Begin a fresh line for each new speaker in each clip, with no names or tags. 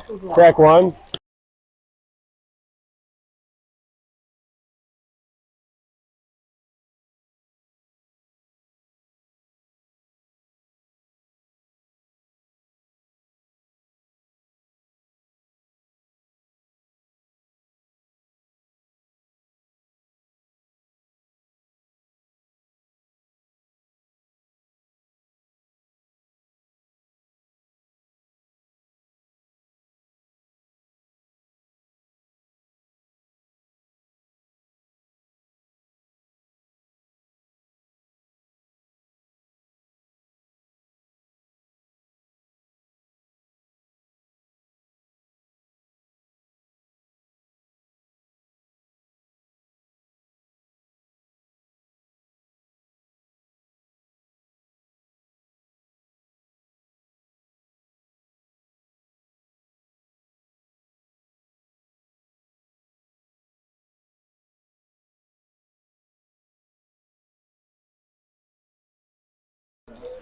Track one.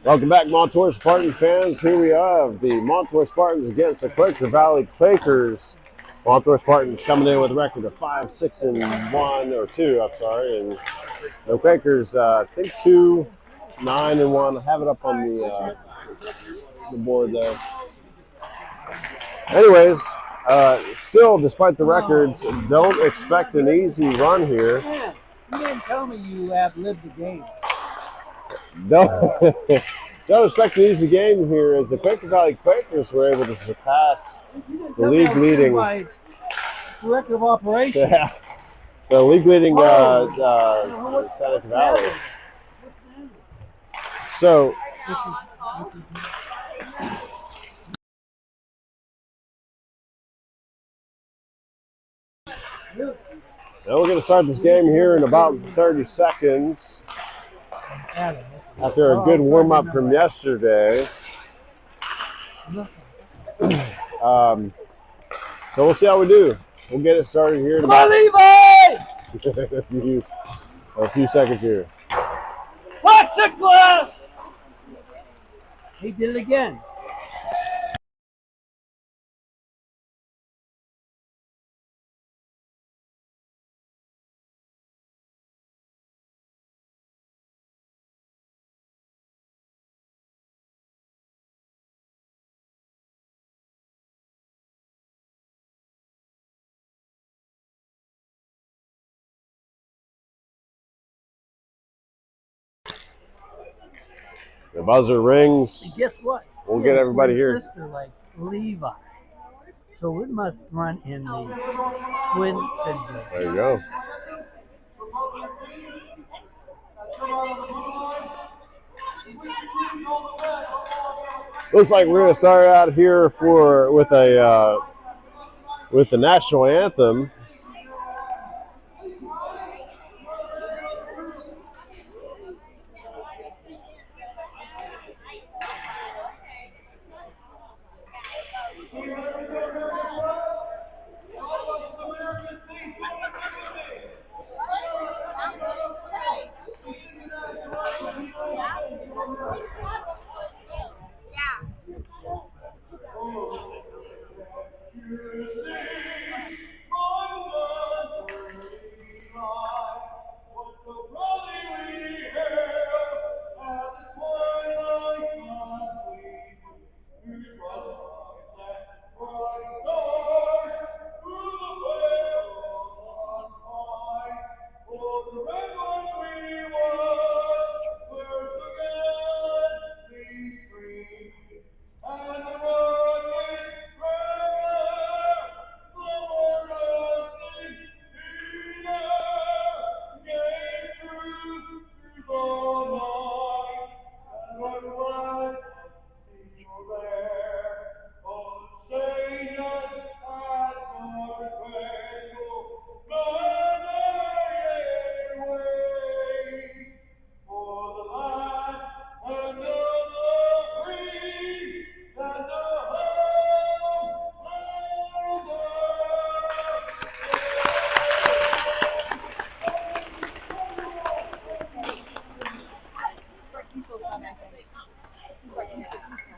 Welcome back, Montour Spartan fans. Here we have the Montour Spartans against the Quaker Valley Quakers. Montour Spartans coming in with a record of 5-6-1 or 2. I'm sorry, and the Quakers, I think 2-9-1. I have it up on the board there. Anyways, still, despite the records, don't expect an easy run here.
Yeah, you didn't tell me you have lived the game.
Don't expect an easy game here as the Quaker Valley Quakers were able to surpass the league leading
director of operations.
Yeah, the league leading Seneca Valley. So now we're going to start this game here in about 30 seconds. After a good warm-up from yesterday. So we'll see how we do. We'll get it started here in about a few seconds here.
What's the class? He did it again.
The buzzer rings.
And guess what?
We'll get everybody here.
Sister like Levi. So it must run in the twin syndrome.
There you go. Looks like we're going to start out here with the national anthem.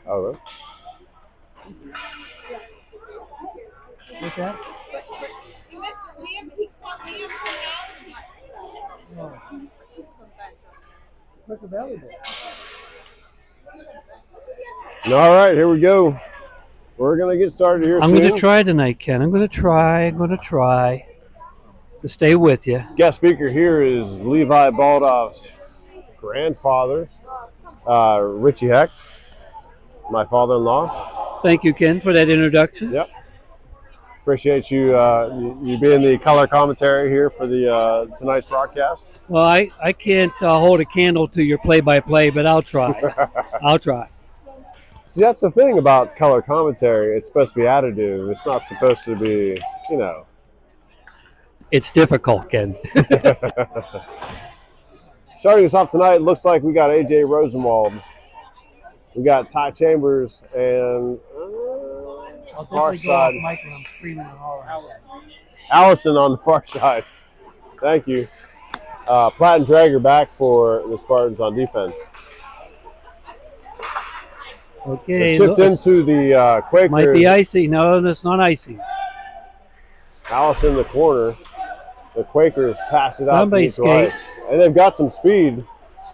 Oh, really?
What's that?
He missed Liam. He caught Liam coming out.
Oh. Quaker volleyball.
All right, here we go. We're going to get started here
I'm
soon.
going to try tonight, Ken. I'm going to try to stay with you.
Guest speaker here is Levi Baldoff's grandfather, Richie Hecht, my father-in-law.
Thank you, Ken, for that introduction.
Yep. Appreciate you you being the color commentary here for the tonight's broadcast.
Well, I can't hold a candle to your play-by-play, but I'll try. I'll try.
See, that's the thing about color commentary. It's supposed to be additive. It's not supposed to be, you know.
It's difficult, Ken.
Starting us off tonight, looks like we got A.J. Rosenwald. We got Ty Chambers and far side.
I'm screaming and hollering.
Allison on the far side. Thank you. Platt and Drager back for the Spartans on defense.
Okay.
It chipped into the Quakers.
Might be icy. No, that's not icy.
Allison in the corner. The Quakers pass it out
Somebody
to neutral ice. And they've got some speed.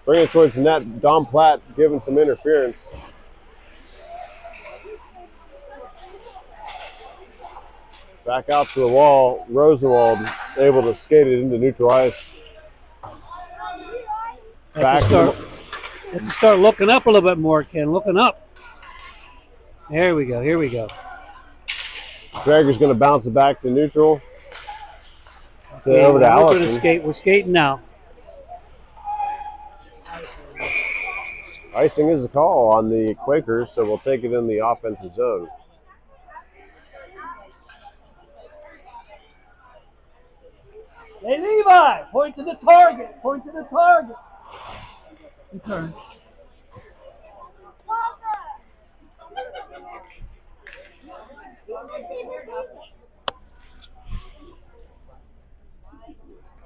Bring it towards the net. Dom Platt giving some interference. Back out to the wall. Rosenwald able to skate it into neutral ice.
Let's start looking up a little bit more, Ken. Looking up. There we go. Here we go.
Drager's going to bounce it back to neutral.
Okay,
Over to
we're
Allison.
gonna skate. We're skating now.
Icing is a call on the Quakers, so we'll take it in the offensive zone.
Hey, Levi, point to the target. Point to the target. Return.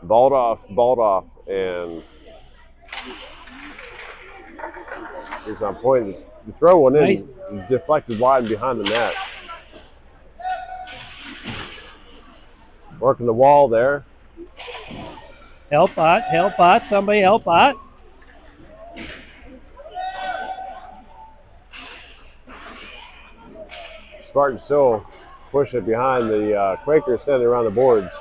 Baldoff, and he's on point. You throw one in,
Nice.
deflected wide and behind the net. Working the wall there.
Help out. Somebody help out.
Spartans still pushing it behind the Quakers, sending it around the boards.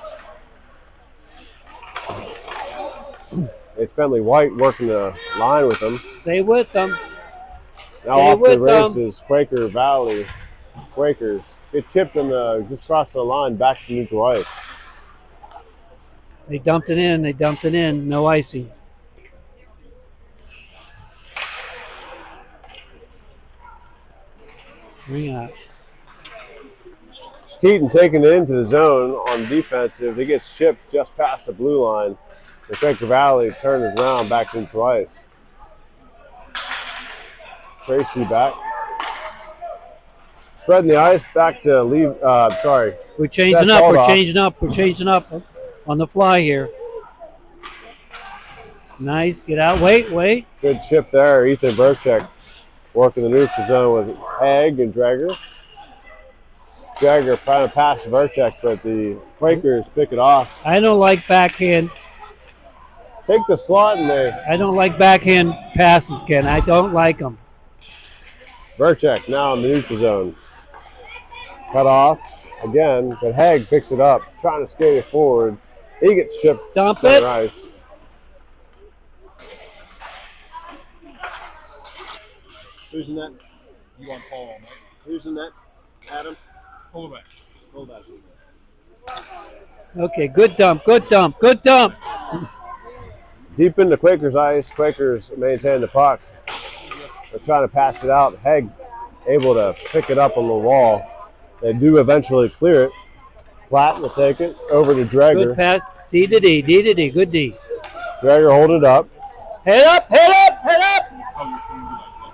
It's Bentley White working the line with them.
Stay with them.
Now
Stay
off the
with them.
races, Quaker Valley. Quakers. It chipped and just crossed the line back to neutral ice.
They dumped it in. No icing. Bring it up.
Keaton taking it into the zone on defensive. He gets chipped just past the blue line. The Quaker Valley turned it around back to neutral ice. Tracy back. Spreading the ice back to leave.
We're changing
Seth
up. We're
Baldoff.
changing up. We're changing up on the fly here. Nice. Get out. Wait.
Good chip there. Ethan Burchek working the neutral zone with Haig and Drager. Drager trying to pass Burchek, but the Quakers pick it off.
I don't like backhand.
Take the slot and they.
I don't like backhand passes, Ken. I don't like them.
Burchek now in the neutral zone. Cut off again, but Haig picks it up, trying to skate it forward. He gets chipped
Dump
center
it.
ice. Who's in that?
You want Paul on that?
Who's in that? Adam?
Pull it back.
Hold that.
Okay, good dump.
Deep into Quakers ice. Quakers maintain the puck. They're trying to pass it out. Haig able to pick it up on the wall. They do eventually clear it. Platt will take it over to Drager.
Good pass. D to D. Good D.
Drager hold it up.
Head up.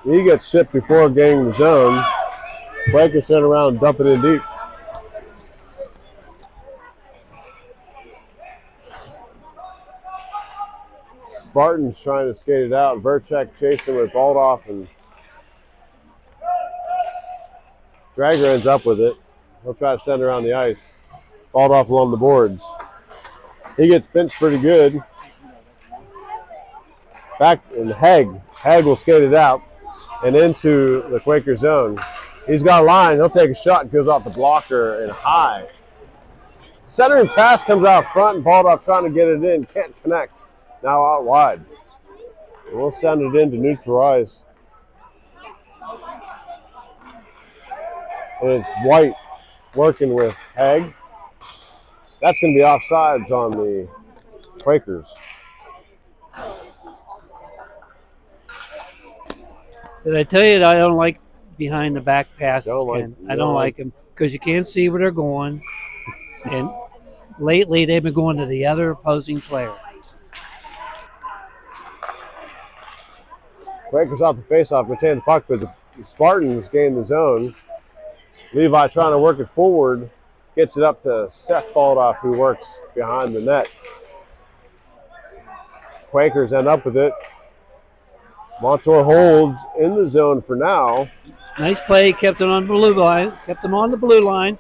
He gets shipped before getting the zone. Quakers send around, dump it in deep. Spartans trying to skate it out. Verchek chasing with Baldoff, and Drager ends up with it. He'll try to send around the ice. Balled off along the boards. He gets benched pretty good. Back in Haig. Haig will skate it out and into the Quaker zone. He's got a line. He'll take a shot. Goes off the blocker and high. Centering pass comes out front and Baldoff trying to get it in. Can't connect. Now out wide. We'll send it in to neutral ice. And it's White working with Haig. That's going to be offsides on the Quakers.
Did I tell you that I don't like behind the back passes, Ken? I
don't
don't
like-
like them because you can't see where they're going. And lately they've been going to the other opposing player.
Quakers off the faceoff, retain the puck, but the Spartans gain the zone. Levi trying to work it forward, gets it up to Seth Baldoff, who works behind the net. Quakers end up with it. Montour holds in the zone for now.
Nice play, kept it on the blue line. Kept them on the blue line.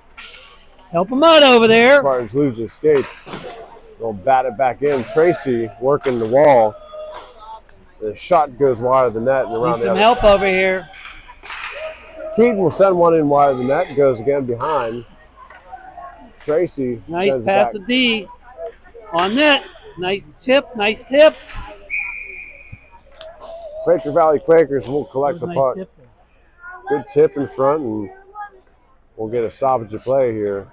Help them out over there.
Spartans lose his skates. They'll bat it back in. Tracy working the wall. The shot goes wide of the net and around
Need
the
some
other
help
side.
over here.
Keaton will send one in wide of the net. Goes again behind. Tracy
Nice
sends
pass
it
to
back.
D. On net. Nice tip. Nice tip.
Quaker Valley Quakers will collect the
Nice
puck.
tip there.
Good tip in front, and we'll get a stoppage of play here.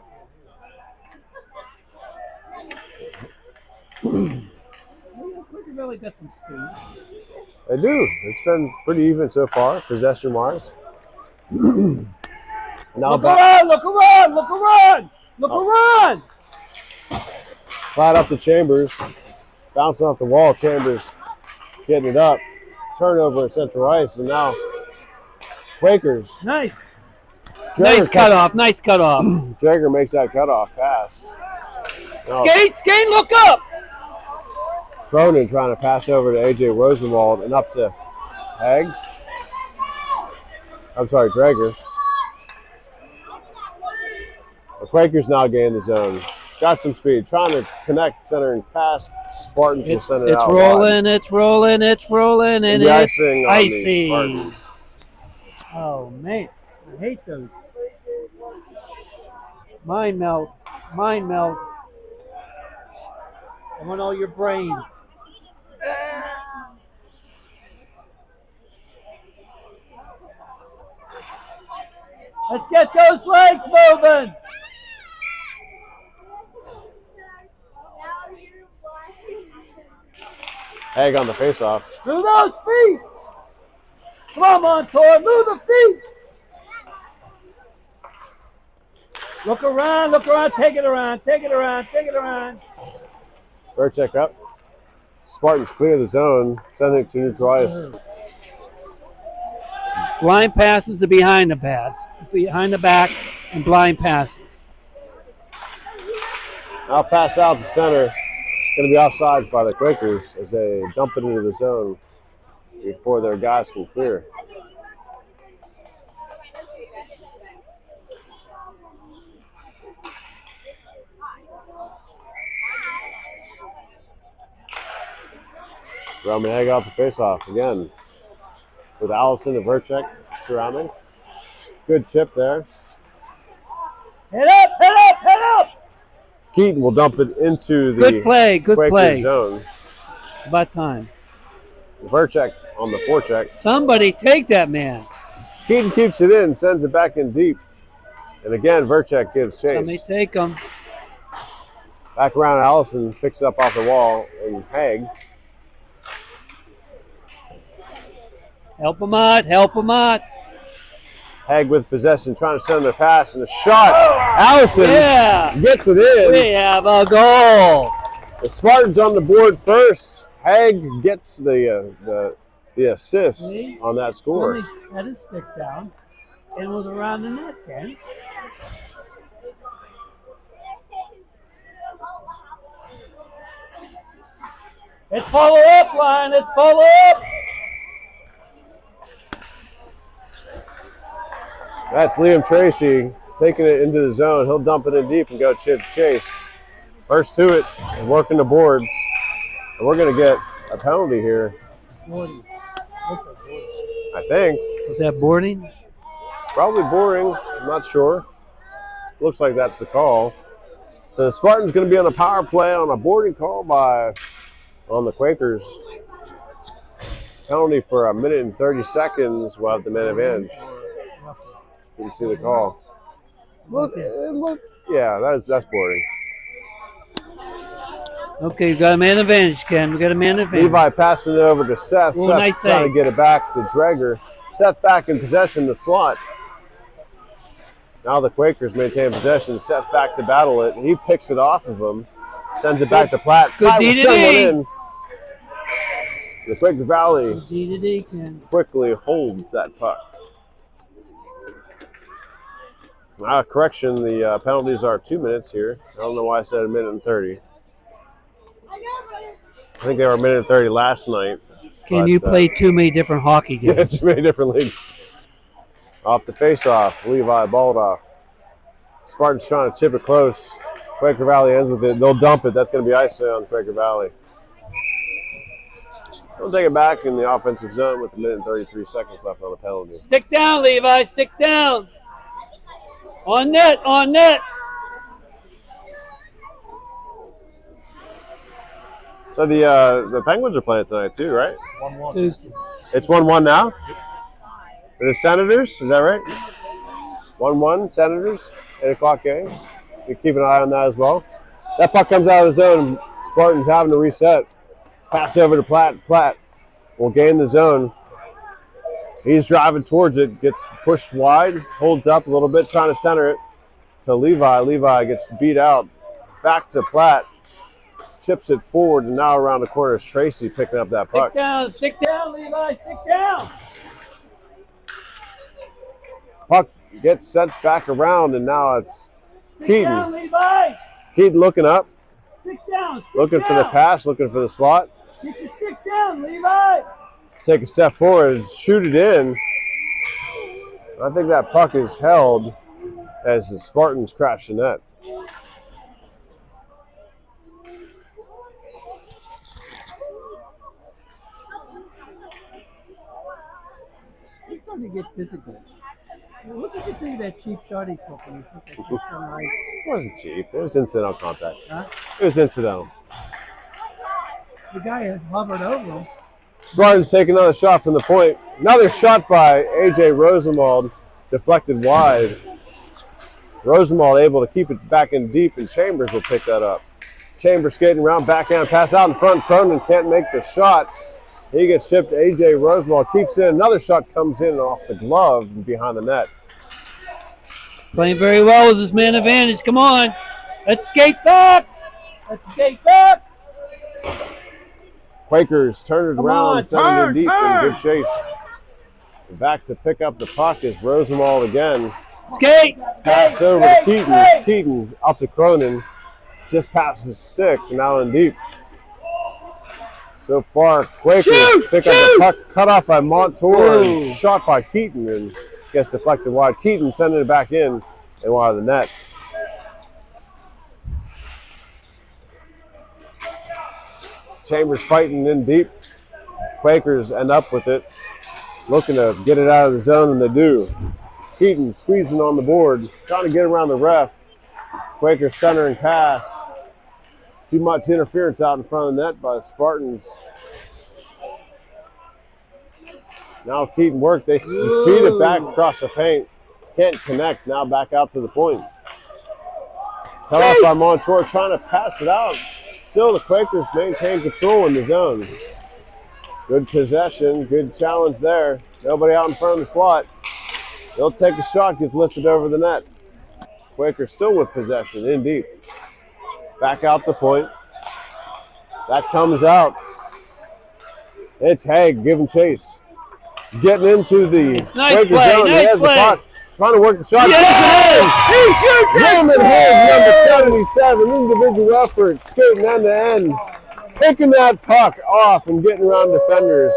Quaker Valley got some speed.
They do. It's been pretty even so far, possession-wise. Now
Look
back
around, look around, look around, look around.
flat up the Chambers. Bouncing off the wall, Chambers getting it up. Turnover at Central Ice, and now Quakers.
Nice.
Drager
Nice cutoff, nice cutoff.
Drager makes that cutoff pass. Now
Skate, look up.
Cronin trying to pass over to A.J. Rosenwald and up to Haig. I'm sorry, Drager. The Quakers now gain the zone. Got some speed. Trying to connect center and pass. Spartans will send it
It's
out.
rolling, it's rolling, it's rolling, and
The
it's
icing on the
icy.
Spartans.
Oh, man. I hate those. Mind melt. Mind melt. I want all your brains. Let's get those legs moving.
Haig on the faceoff.
Move those feet. Come on, Montour. Move the feet. Look around, take it around, take it around, take it around.
Burchek up. Spartans clear the zone, sending it to neutral ice.
Blind passes to behind the pass. Behind the back and blind passes.
Now pass out to center. Going to be offsides by the Quakers as they dump it into the zone before their guys can clear. Roman Haig off the faceoff again with Allison and Verchek surrounding. Good chip there.
Head up, head up, head up.
Keaton will dump it into the
Good play, good
Quaker
play.
zone.
About time.
Verchek on the forecheck.
Somebody take that man.
Keaton keeps it in, sends it back in deep. And again, Verchek gives chase.
Somebody take him.
Back around, Allison picks it up off the wall, and Haig.
Help him out, help him out.
Haig with possession, trying to send the pass, and a shot. Allison
Yeah,
gets it in.
we have a goal.
The Spartans on the board first. Haig gets the assist
See?
on that score.
Somebody had his stick down and was around the net, Ken. It's follow up line, it's follow up.
That's Liam Tracy taking it into the zone. He'll dump it in deep and go chase. First to it, and working the boards. And we're going to get a penalty here. I think.
Was that boarding?
Probably boring. I'm not sure. Looks like that's the call. So the Spartans going to be on a power play on a boarding call on the Quakers. Penalty for 1 minute and 30 seconds. We'll have the man advantage. You can see the call. Look, yeah, that's boarding.
Okay, we've got a man advantage, Ken. We got a man advantage.
Levi passing it over to Seth.
Ooh,
Seth
nice
trying
save.
to get it back to Dreger. Seth back in possession, the slot. Now the Quakers maintain possession. Seth back to battle it. He picks it off of him. Sends it back to Platt. Platt will send one in. The Quaker Valley quickly holds that puck. Correction, the penalties are 2 minutes here. I don't know why I said 1 minute and 30. I think they were 1 minute and 30 last night.
Can you play too many different hockey games?
Yeah, too many different leagues. Off the face-off, Levi balled off. Spartans trying to chip it close. Quaker Valley ends with it. They'll dump it. That's going to be ice on Quaker Valley. They'll take it back in the offensive zone with 1 minute and 33 seconds left on the penalty.
Stick down, Levi. Stick down. On net. On net.
So the Penguins are playing tonight too, right?
1-1.
Tuesday.
It's 1-1 now? The Senators, is that right? 1-1, Senators, 8 o'clock game. You keep an eye on that as well. That puck comes out of the zone. Spartans having to reset. Pass over to Platt. Platt will gain the zone. He's driving towards it, gets pushed wide, holds up a little bit, trying to center it to Levi. Levi gets beat out. Back to Platt. Chips it forward, and now around the corner is Tracy picking up that puck.
Stick down, Levi. Stick down.
Puck gets sent back around, and now it's
Stick down,
Keaton.
Levi.
Keaton looking up,
Stick down.
looking for the pass, looking for the slot.
Get your stick down, Levi.
Take a step forward and shoot it in. I think that puck is held as the Spartans crash the net.
He's going to get physical. Look at the thing of that cheap shot he took when he took that shot on ice.
It wasn't cheap. It was incidental contact.
Huh?
It was incidental.
The guy has hovered over him.
Spartans take another shot from the point. Another shot by A.J. Rosenwald, deflected wide. Rosenwald able to keep it back in deep, and Chambers will pick that up. Chambers skating around, backhand pass out in front. Cronin can't make the shot. He gets shipped. A.J. Rosenwald keeps in. Another shot comes in off the glove and behind the net.
Playing very well with his man advantage. Come on. Let's skate back. Let's skate back.
Quakers turn it around, send it in deep,
turn.
and good chase. Back to pick up the puck is Rosenwald again.
Skate.
Pass over to Keaton. Keaton up to Cronin. Just passes stick, now in deep. So far, Quakers pick up the puck, cut off by Montour, and shot by Keaton, and gets deflected wide. Keaton sending it back in and wide of the net. Chambers fighting in deep. Quakers end up with it, looking to get it out of the zone, and they do. Keaton squeezing on the board, trying to get around the ref. Quakers centering pass. Too much interference out in front of the net by the Spartans. Now Keaton work. They feed it back across the paint. Can't connect. Now back out to the point. Cut off by Montour, trying to pass it out. Still the Quakers maintain control in the zone. Good possession. Good challenge there. Nobody out in front of the slot. They'll take a shot. Gets lifted over the net. Quakers still with possession in deep. Back out to point. That comes out. It's Haig giving chase. Getting into the Quaker zone. He has the puck. Trying to work the shot.
Yes! He shoots it!
Roman Haig, number 77. Individual effort. Skating end to end. Picking that puck off and getting around defenders.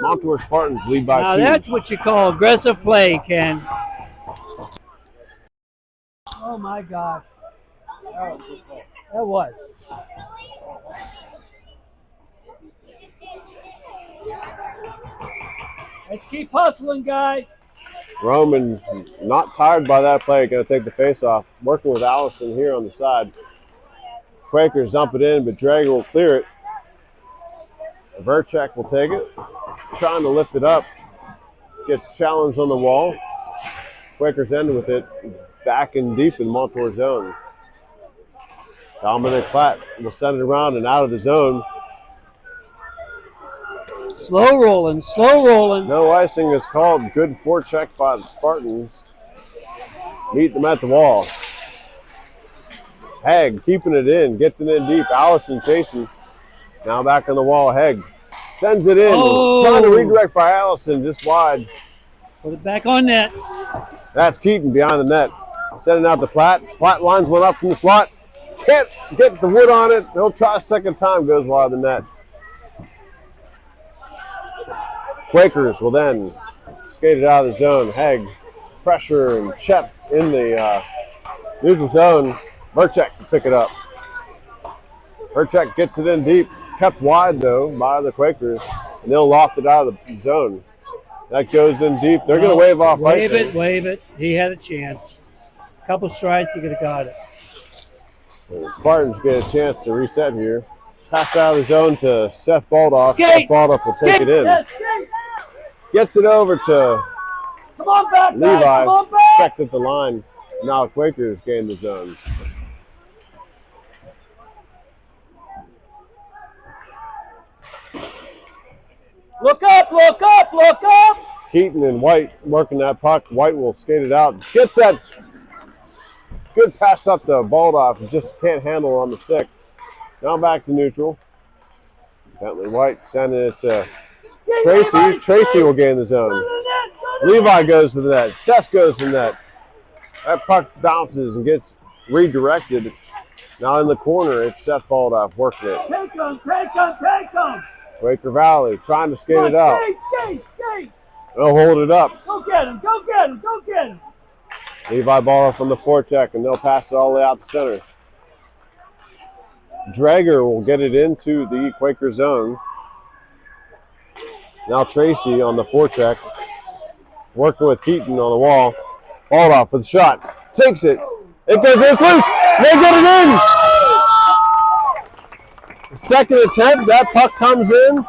Montour Spartans lead by 2.
Now that's what you call aggressive play, Ken. Oh my God. That was. Let's keep hustling, guys.
Roman, not tired by that play, going to take the face off. Working with Allison here on the side. Quakers dump it in, but Drager will clear it. Verchek will take it. Trying to lift it up. Gets challenged on the wall. Quakers end with it. Back and deep in Montour zone. Dominic Platt will send it around and out of the zone.
Slow rolling, slow rolling.
No icing is called. Good forecheck by the Spartans. Meet them at the wall. Haig keeping it in, gets it in deep. Allison chasing. Now back on the wall. Haig sends it in.
Oh.
Trying to redirect by Allison, just wide.
Put it back on net.
That's Keaton behind the net. Sending out the Platt. Platt lines one up from the slot. Can't get the wood on it. He'll try a second time, goes wide of the net. Quakers will then skate it out of the zone. Haig, pressure, and Chet in the neutral zone. Verchek to pick it up. Verchek gets it in deep. Kept wide, though, by the Quakers. And they'll loft it out of the zone. That goes in deep. They're going to wave off icing.
Wave it. He had a chance. A couple strides, he could have got it.
The Spartans get a chance to reset here. Pass out of the zone to Seth Baldoff.
Skate!
Seth Baldoff will take it in. Gets it over to
Come on back,
Levi.
guys. Come on back.
Checked at the line. Now Quakers gain the zone.
Look up, look up, look up.
Keaton and White working that puck. White will skate it out. Gets that good pass up to Baldoff. Just can't handle it on the stick. Now back to neutral. Bentley White sending it to Tracy. Tracy will gain the zone. Levi goes to the net. Seth goes to the net. That puck bounces and gets redirected. Now in the corner, it's Seth Baldoff working it.
Take him, take him, take him.
Quaker Valley trying to skate it out.
Skate.
They'll hold it up.
Go get him, go get him, go get him.
Levi Baldoff from the forecheck, and they'll pass it all the way out the center. Drager will get it into the Quaker zone. Now Tracy on the forecheck, working with Keaton on the wall. Baldoff with the shot. Takes it. It goes loose. They get it in. Second attempt. That puck comes in.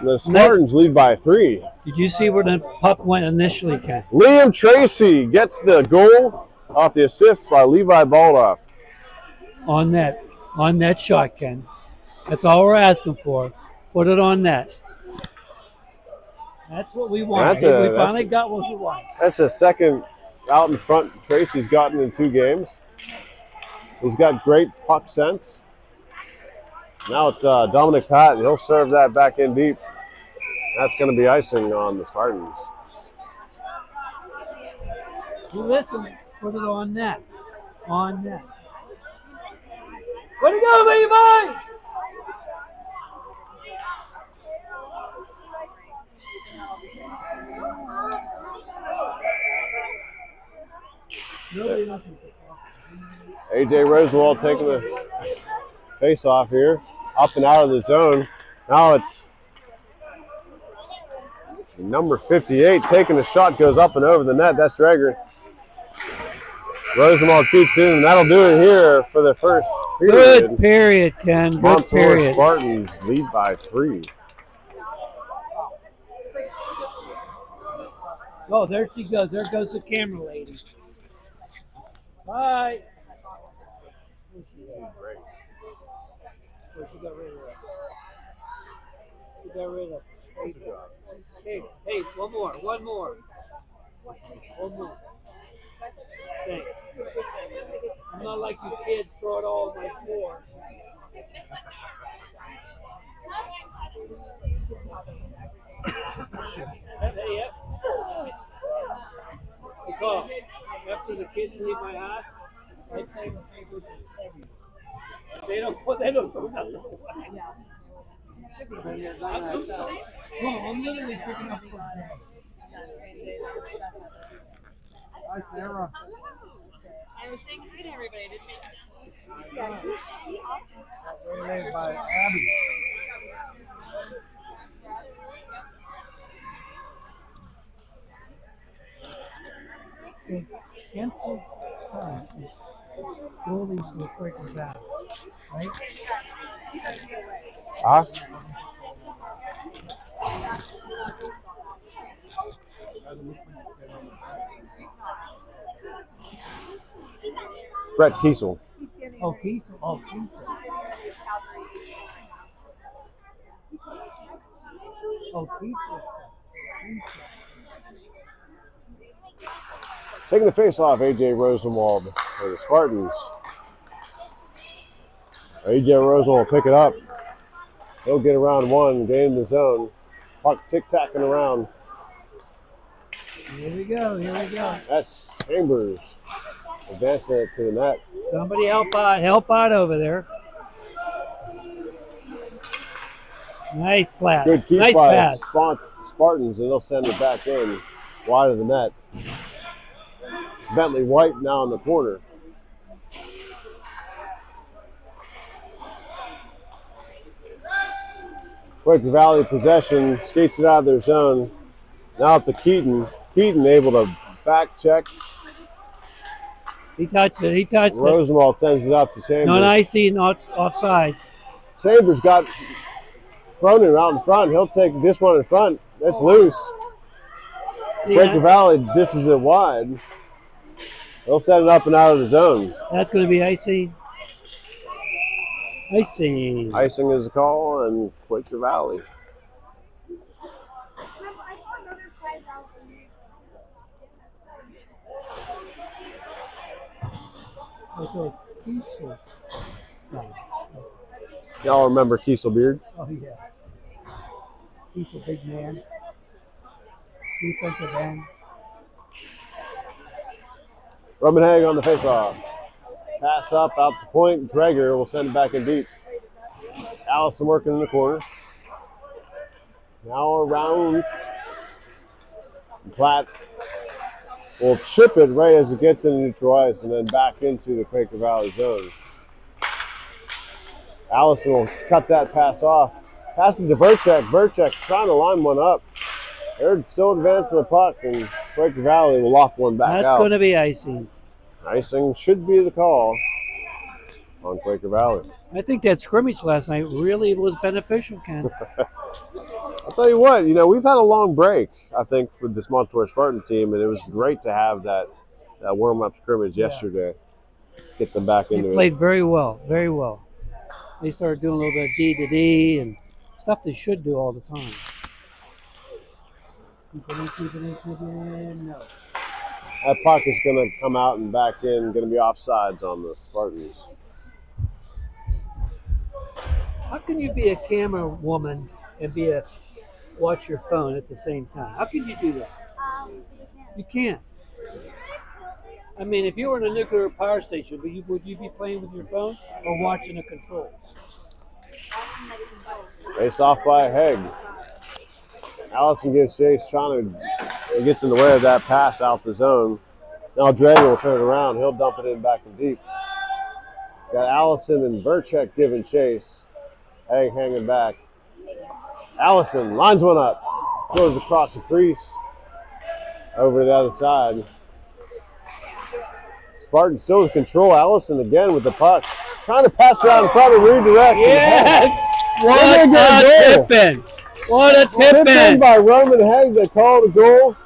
The Spartans lead by 3.
Did you see where the puck went initially, Ken?
Liam Tracy gets the goal off the assist by Levi Baldoff.
On that shot, Ken. That's all we're asking for. Put it on net. That's what we want. We finally got what we want.
That's a second out in front Tracy's gotten in 2 games. He's got great puck sense. Now it's Dominic Platt, and he'll serve that back in deep. That's going to be icing on the Spartans.
You listen. Put it on net. On net. Way to go, Levi!
AJ Rosenwald taking the face off here. Up and out of the zone. Now it's number 58 taking the shot, goes up and over the net. That's Drager. Rosenwald keeps in, and that'll do it here for the first period.
Good period, Ken. Good
Montour
period.
Spartans lead by 3.
Oh, there she goes. There goes the camera lady. Bye. She got rid of that. She got rid of it. Hey, one more. One more. Thanks. I'm not like you kids throw it all on my floor. Hey, because after the kids leave my house, I say they don't throw nothing away. I'm literally picking up.
Hi, Sarah.
I was saying hi to everybody. I didn't make
Waylaid by Abby.
So Hansel's son is going to the Quaker Valley, right?
Huh? Brett Kiesel.
Oh, Kiesel. Oh, Kiesel. Oh, Kiesel.
Taking the face off, A.J. Rosenwald for the Spartans. A.J. Rosenwald will pick it up. He'll get around one, gain the zone. Puck tic-tacking around.
Here we go. Here we go.
That's Chambers. Advancing it to the net.
Somebody help out over there. Nice pass.
Good keep
Nice
by
pass.
Spartans, and they'll send it back in wide of the net. Bentley White now in the corner. Quaker Valley possession, skates it out of their zone. Now up to Keaton. Keaton able to back check.
He touched it. He touched it.
Rosenwald sends it up to Chambers.
No icing, not offsides.
Chambers got Cronin out in front. He'll take this one in front. That's loose.
See,
Quaker Valley dishes it wide. He'll set it up and out of the zone.
that's going to be icing. Icing.
Icing is a call, and Quaker Valley.
So it's Kiesel's son.
Y'all remember Kiesel Beard?
Oh, yeah. He's a big man. Defensive end.
Rummenhag on the faceoff. Pass up, out the point. Drager will send it back in deep. Allison working in the corner. Now around. Platt will chip it right as it gets into neutral ice and then back into the Quaker Valley zone. Allison will cut that pass off. Pass it to Verchek. Verchek trying to line one up. They're still advancing the puck, and Quaker Valley will loft one back
That's
out.
going to be icing.
Icing should be the call on Quaker Valley.
I think that scrimmage last night really was beneficial, Ken.
I'll tell you what, we've had a long break, I think, for this Montour Spartan team, and it was great to have that warm-up scrimmage yesterday. Get them back
They
into
played
it.
very well, very well. They started doing a little bit of D to D and stuff they should do all the time. Keep it in, keep it in, keep it in. No.
That puck is going to come out and back in, going to be offsides on the Spartans.
How can you be a camera woman and watch your phone at the same time? How can you do that? You can't. I mean, if you were in a nuclear power station, would you be playing with your phone or watching the controls?
Face off by Hegg. Allison gives chase, he gets in the way of that pass out the zone. Now Drager will turn it around. He'll dump it in back and deep. Got Allison and Verchek giving chase. Hegg hanging back. Allison lines one up. Goes across the crease. Over to the other side. Spartan still with control. Allison again with the puck. Trying to pass it out in front and redirect.
Yes!
What
What a tip-in! What a
Tipped in
tip-in!
by Roman Hegg. They call the goal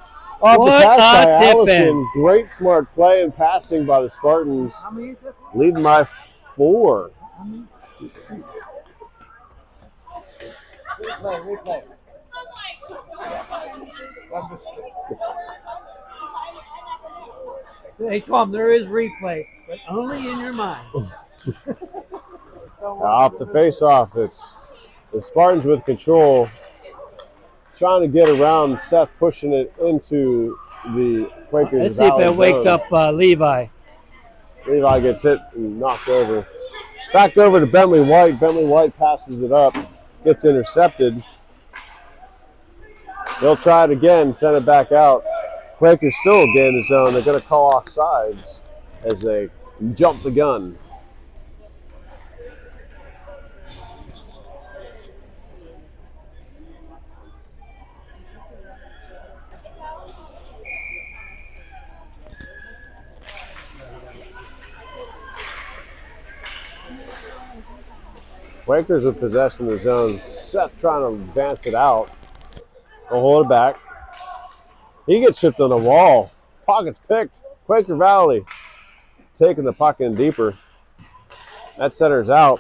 off
What
the pass by
a tip-in.
Allison. Great smart play and passing by the Spartans.
How many is it?
Leading by 4.
Replay.
Hey, Tom, there is replay, but only in your mind.
Off the face-off, it's the Spartans with control. Trying to get around Seth, pushing it into the Quakers.
Let's see if
Valley
that wakes
zone.
up Levi.
Levi gets hit and knocked over. Back over to Bentley White. Bentley White passes it up, gets intercepted. He'll try it again, send it back out. Quakers still gain the zone. They're going to call off sides as they jump the gun. Quakers with possession of the zone. Seth trying to advance it out. They'll hold it back. He gets shipped on the wall. Pockets picked. Quaker Valley taking the puck in deeper. That center's out.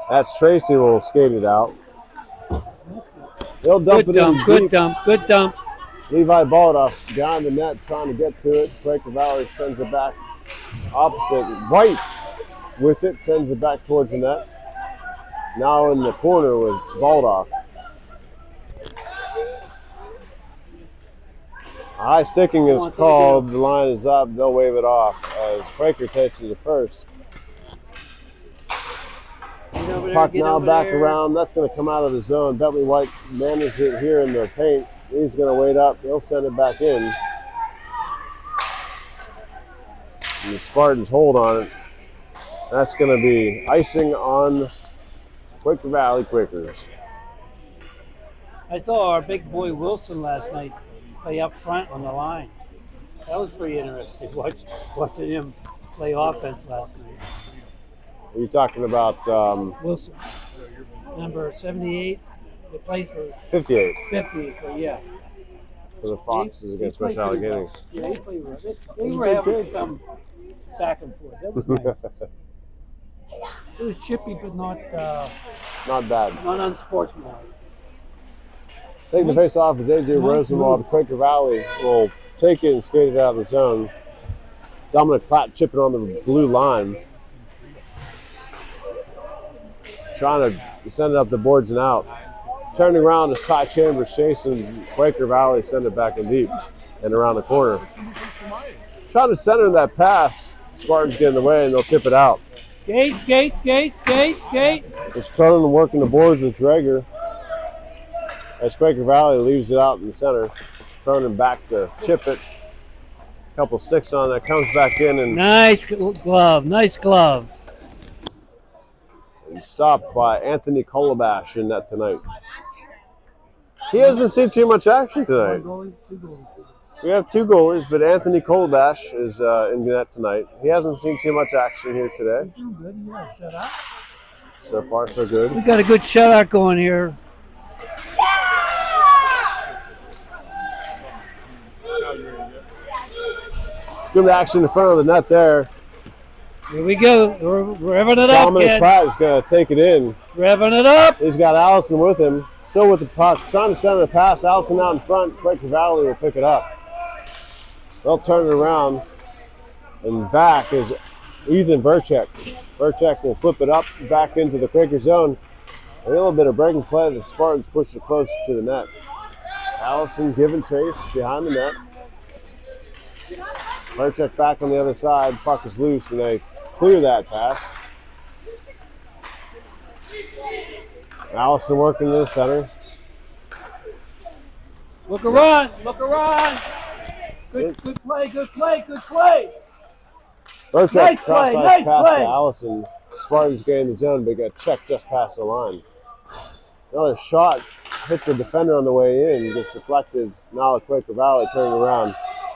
That's Tracy will skate it out. He'll dump
Good
it
dump,
in
good
deep.
dump, good dump.
Levi Baldoff behind the net trying to get to it. Quaker Valley sends it back opposite. White with it sends it back towards the net. Now in the corner with Baldoff. High sticking is called. The line is up. They'll wave it off as Quaker takes it to first. Puck now back around. That's going to come out of the zone. Bentley White manages it here in the paint. He's going to wait up. He'll send it back in. And the Spartans hold on it. That's going to be icing on Quaker Valley Quakers.
I saw our big boy Wilson last night play up front on the line. That was pretty interesting, watching him play offense last night.
Are you talking about
Wilson, number 78, he plays for
58
50, but yeah.
for the Foxes against West Allegheny?
Yeah, he played well. They were having some back and forth. That was nice. It was chippy, but not
Not bad.
not unsportsmanlike.
Taking the face off is AJ Rosenwald. Quaker Valley will take it and skate it out of the zone. Dominic Platt chipping on the blue line. Trying to send it up the boards and out. Turning around is Ty Chambers chasing Quaker Valley, send it back in deep and around the corner. Trying to center that pass. Spartans get in the way and they'll tip it out.
Skate, skate, skate, skate, skate.
It's Cronin working the boards with Drager. As Quaker Valley leaves it out in the center. Cronin back to chip it. Couple sticks on that, comes back in and
Nice glove, nice glove.
stopped by Anthony Colabash in net tonight. He hasn't seen too much action tonight. We have two goalies, but Anthony Colabash is in net tonight. He hasn't seen too much action here today. So far, so good.
We got a good shutout going here.
Good action in front of the net there.
Here we go. We're revving it up,
Dominic
kid.
Pratt is going to take it in.
Revving it up.
He's got Allison with him, still with the puck, trying to send the pass. Allison out in front. Quaker Valley will pick it up. They'll turn it around, and back is Ethan Verchek. Verchek will flip it up back into the Quaker zone. A little bit of breaking play. The Spartans push it closer to the net. Allison giving chase behind the net. Verchek back on the other side. Puck is loose, and they clear that pass. Allison working in the center.
Look around, look around. Good play, good play, good play.
Verchek
Nice
cross
play,
ice
nice
pass
play.
to Allison. Spartans gain the zone, but got checked just past the line. Another shot hits the defender on the way in, gets deflected. Now the Quaker Valley turning around,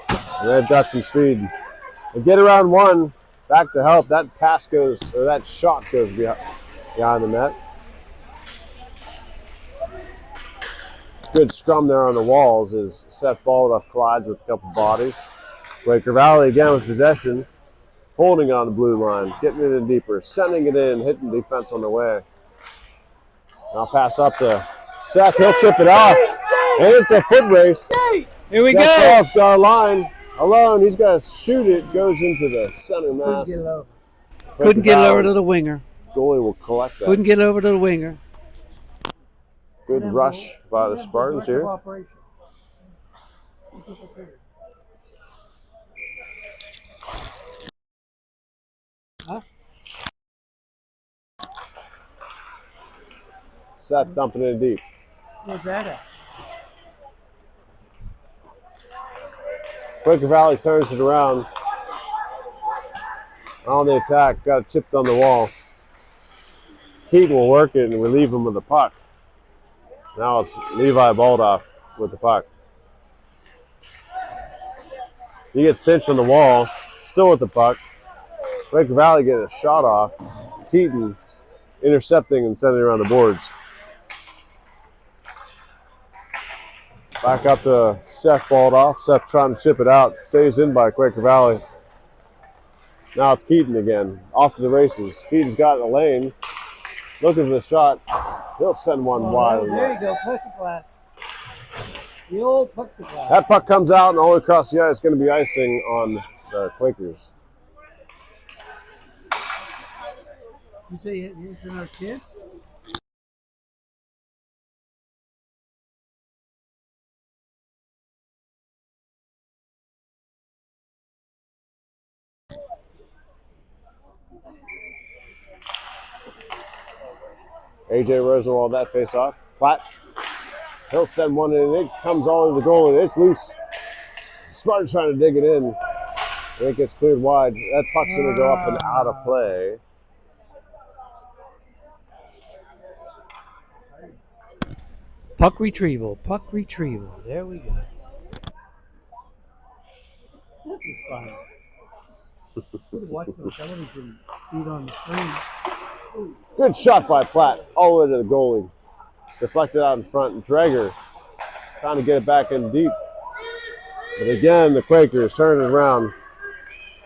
and they've got some speed. They get around one, back to help. That pass goes, or that shot goes behind the net. Good scrum there on the walls as Seth Baldoff collides with a couple bodies. Quaker Valley again with possession, holding on the blue line, getting it in deeper, sending it in, hitting defense on the way. Now pass up to Seth. He'll chip it off, and it's a foot race.
Here we
Seth
go.
Baldoff's got a line alone. He's got to shoot it. Goes into the center mass.
Couldn't get it over to the winger.
Goalie will collect that.
Couldn't get it over to the winger.
Good rush by the Spartans here.
Huh?
Seth dumping it deep.
Where's that at?
Quaker Valley turns it around. On the attack, got it chipped on the wall. Keaton will work it and relieve him with the puck. Now it's Levi Baldoff with the puck. He gets pinched on the wall, still with the puck. Quaker Valley getting a shot off. Keaton intercepting and sending it around the boards. Back up to Seth Baldoff. Seth trying to chip it out. Stays in by Quaker Valley. Now it's Keaton again. Off to the races. Keaton's got a lane. Looking for the shot. He'll send one wide.
There you go, plexiglass. The old plexiglass.
That puck comes out and all across the ice. It's going to be icing on the Quakers.
You say he's another kid?
AJ Rosenwald that face off. Platt. He'll send one in. It comes all over the goal and it's loose. Spartans trying to dig it in. And it gets cleared wide. That puck's going to go up and out of play.
Puck retrieval. Puck retrieval. There we go. This is fun. Good watch the television feed on the screen.
Good shot by Platt. All the way to the goalie. Deflected out in front. Drager trying to get it back in deep. But again, the Quakers turn it around.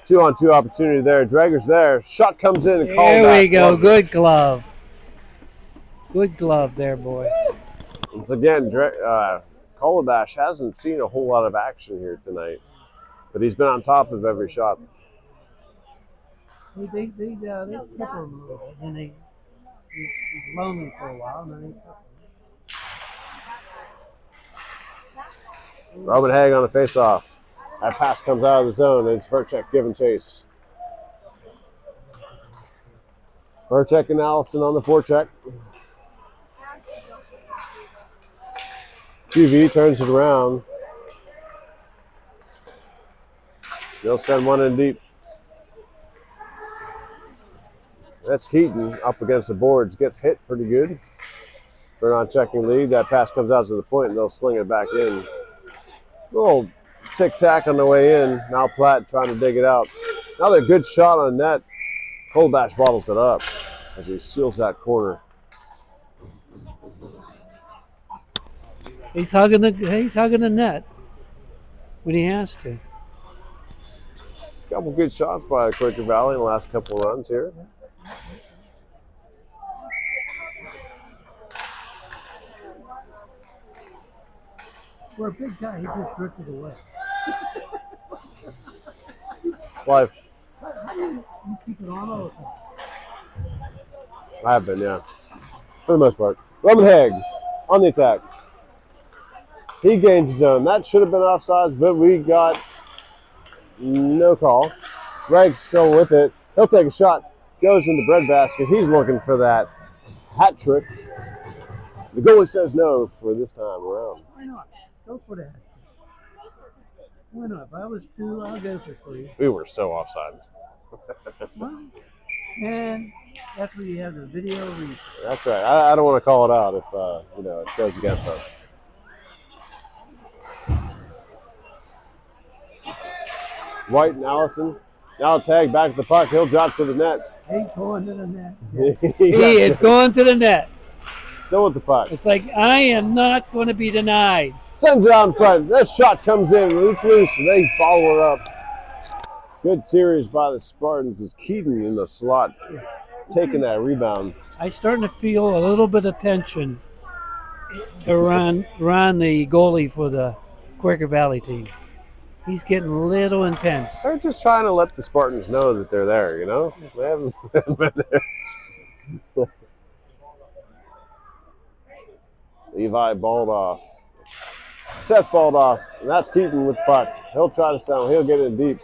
2-on-2 opportunity there. Drager's there. Shot comes in and called back.
There we go. Good glove. Good glove there, boy.
Once again, Colabash hasn't seen a whole lot of action here tonight. But he's been on top of every shot.
They pepper him a little bit, and he's lonely for a while, and then they pepper him.
Robin Haig on the face-off. That pass comes out of the zone. It's Verchek giving chase. Verchek and Allison on the forecheck. TV turns it around. They'll send one in deep. That's Keaton up against the boards. Gets hit pretty good. For an on-checking lead. That pass comes out to the point and they'll sling it back in. Little tic-tac on the way in. Now Platt trying to dig it out. Another good shot on net. Colabash bottles it up as he seals that corner.
He's hugging the net when he has to.
Couple good shots by Quaker Valley in the last couple of runs here.
For a big guy, he just drifted away.
It's life.
How do you keep it on all the time?
I have been, yeah. For the most part. Roman Haig on the attack. He gains his own. That should have been offsides, but we got no call. Greg's still with it. He'll take a shot. Goes in the breadbasket. He's looking for that hat trick. The goalie says no for this time around.
Why not? Go for that. Why not? If I was two, I'll go for three.
We were so offsides.
Well, and that's where you have the video replay.
That's right. I don't want to call it out if it goes against us. White and Allison. Now tag back at the puck. He'll drop to the net.
He's going to the net.
He
He is going to the net.
Still with the puck.
It's like, I am not going to be denied.
Sends it out in front. This shot comes in. It's loose. And they follow it up. Good series by the Spartans as Keaton in the slot taking that rebound.
I'm starting to feel a little bit of tension around the goalie for the Quaker Valley team. He's getting a little intense.
They're just trying to let the Spartans know that they're there, you know? They haven't been there. Levi Baldoff. Seth Baldoff. And that's Keaton with the puck. He'll try to sound. He'll get in deep.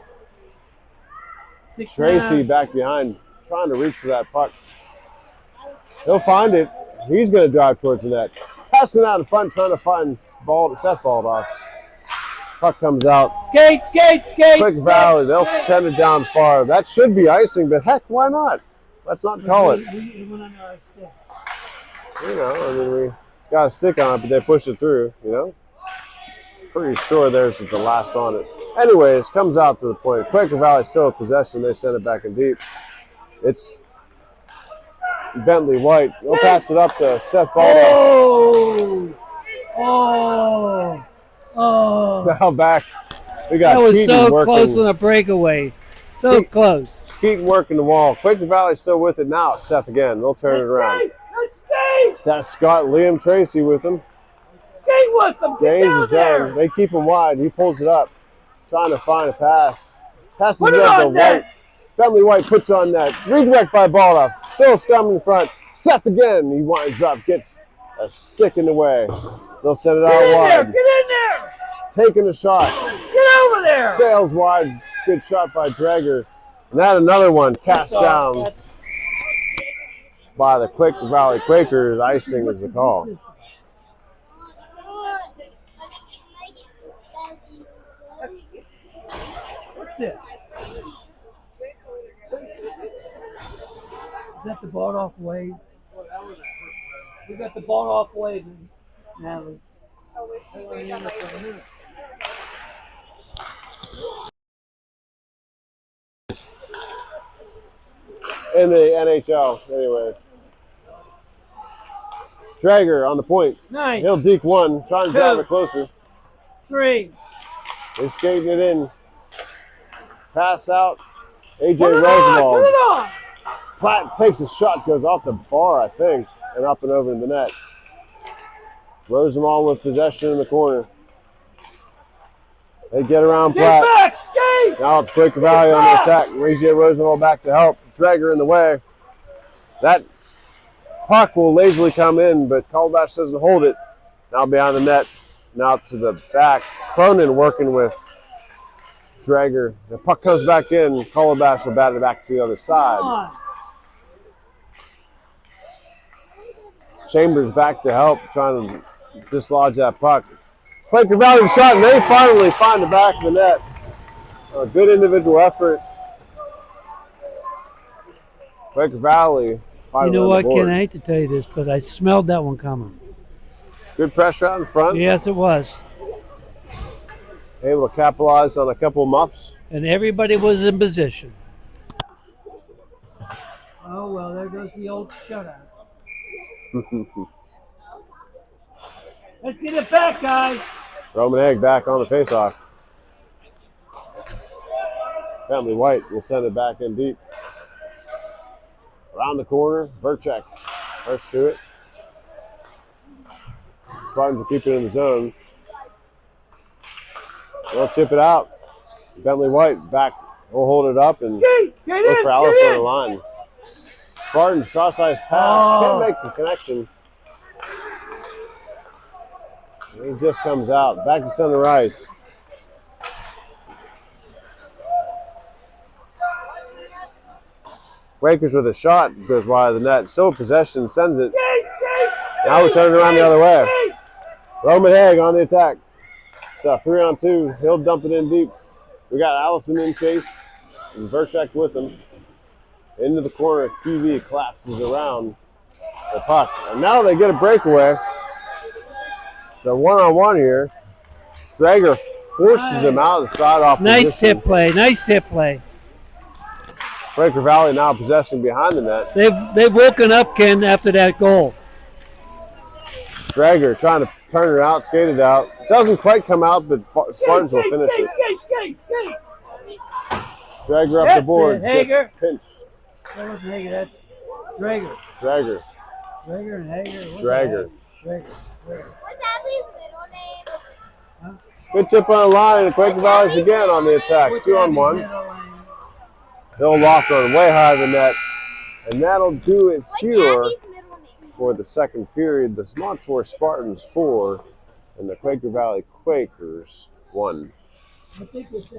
Tracy back behind, trying to reach for that puck. He'll find it. He's going to drive towards the net. Passing out in front, trying to find Seth Baldoff. Puck comes out.
Skate, skate, skate.
Quick Valley, they'll send it down far. That should be icing, but heck, why not? Let's not call it. You know, I mean, we got a stick on it, but they pushed it through, you know? Pretty sure theirs is the last on it. Anyways, comes out to the point. Quaker Valley still in possession. They send it back in deep. It's Bentley White. They'll pass it up to Seth Baldoff.
Oh.
Now back. We got
That was
Keaton
so
working.
close on a breakaway. So close.
Keaton working the wall. Quaker Valley still with it now. Seth again. They'll turn it around. Seth Scott, Liam Tracy with him.
Skate with them.
Gains his own. They keep him wide. He pulls it up, trying to find a pass. Passes it up to White. Bentley White puts on that. Redirect by Baldoff. Still scrum in front. Seth again. He winds up, gets a stick in the way. They'll send it out wide.
Get in there.
Taking a shot.
Get over there.
Sails wide. Good shot by Drager. And that another one cast down by the Quaker Valley Quakers. Icing is the call.
What's it? Is that the Baldoff wave? We got the Baldoff wave, Natalie.
In the NHL, anyways. Drager on the point.
Nice.
He'll deke one, trying to drive it closer.
3.
They're skating it in. Pass out. AJ
Put it
Rosenwald.
on.
Platt takes a shot, goes off the bar, I think, and up and over the net. Rosenwald with possession in the corner. They get around Platt.
Get back, skate.
Now it's Quaker Valley on the attack. AJ Rosenwald back to help. Drager in the way. That puck will lazily come in, but Calabash doesn't hold it. Now behind the net. Now to the back. Cronin working with Drager. The puck comes back in. Calabash will bat it back to the other side. Chambers back to help, trying to dislodge that puck. Quaker Valley shot, and they finally find the back of the net. A good individual effort. Quaker Valley.
You know what, Ken? I hate to tell you this, but I smelled that one coming.
Good pressure out in front.
Yes, it was.
Able to capitalize on a couple muffs.
And everybody was in position. Oh, well, there goes the old shutout. Let's get it back, guys.
Roman Egg back on the faceoff. Bentley White will send it back in deep. Around the corner, Verchek first to it. Spartans will keep it in the zone. They'll chip it out. Bentley White back will hold it up and look for Allison on the line. Spartans cross-ice pass. Can't make the connection. He just comes out. Back to center ice. Quakers with a shot goes wide of the net. Still in possession, sends it. Now we're turning around the other way. Roman Haig on the attack. It's a 3-on-2. He'll dump it in deep. We got Allison in chase and Verchek with him. Into the corner, QV collapses around the puck. And now they get a breakaway. It's a one-on-one here. Drager forces him out of the side off
Nice
position.
tip play. Nice tip play.
Quaker Valley now possessing behind the net.
They've woken up, Ken, after that goal.
Drager trying to turn it out, skate it out. Doesn't quite come out, but Spartans will finish it. Drager up the boards.
Hager.
Pinched.
That wasn't Hager, that's Drager.
Drager.
Drager and Hager.
Drager.
What's Abby's middle name?
Huh?
Good tip on the line. The Quaker Valley's again on the attack. 2-on-1. They'll loft on way high of the net. And that'll do it here for the second period. The Montour Spartans 4 and the Quaker Valley Quakers 1.
I think it's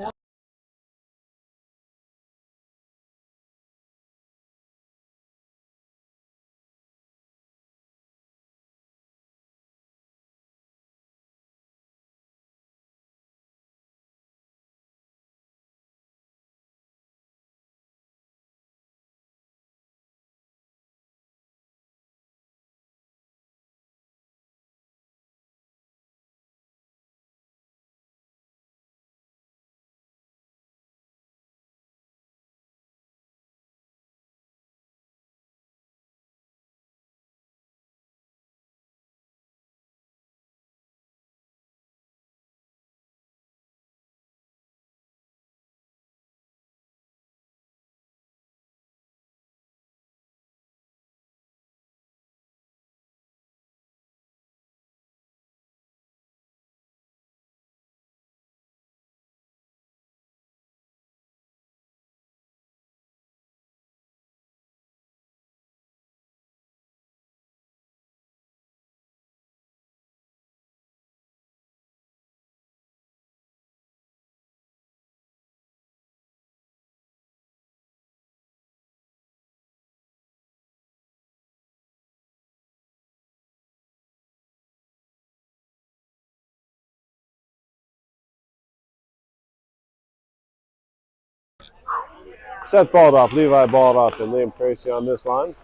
Seth Baldoff, Levi Baldoff, and Liam Tracy on this line.